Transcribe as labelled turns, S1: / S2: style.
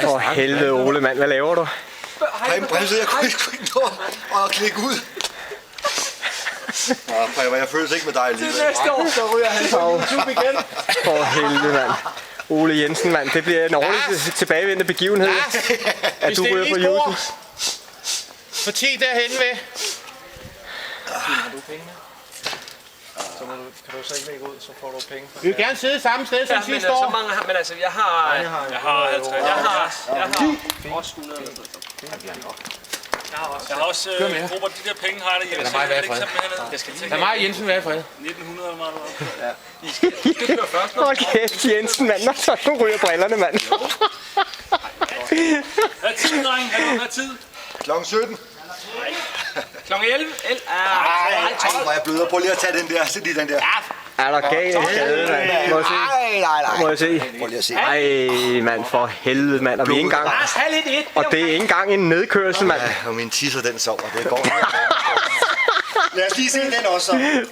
S1: For helvede, Ole, mand. Hvad laver du?
S2: Bremse, jeg kunne ikke nå at klikke ud. Jeg føles ikke med dig alligevel.
S3: Til næste år, så ryger han på YouTube igen.
S1: For helvede, mand. Ole Jensen, mand. Det bliver en årlig tilbagevendende begivenhed. At du ryger på YouTube.
S4: For 10 derhen ved.
S3: Har du penge? Så kan du så ikke lægge ud, så får du penge.
S4: Vi vil gerne sidde samme sted som sidste år.
S5: Så mange har, men altså, jeg har 50. Jeg har også 100.
S6: Jeg har også grupper, de der penge har det hjemme.
S4: Lad mig være i fred. Lad mig og Jensen være i fred.
S6: 1900 eller meget.
S5: Ja. I skal køre først.
S1: Hold kæft, Jensen, mand. Når så du ryger brillerne, mand.
S6: Hvad er tid, dreng? Hvad er tid?
S2: Klokken 17.
S5: Klokken 11.
S2: Hvor jeg bløder. Prøv lige at tage den der. Se lige den der.
S1: Er der galt i skade, mand? Må jeg se?
S2: Nej.
S1: Må jeg se?
S2: Prøv lige at se.
S1: Ej, mand, for helvede, mand. Og vi er ikke engang... Og det er ikke engang en nedkørsel, mand.
S2: Ja, og min tisser, den sover. Det går.
S3: Lad os lige se den også.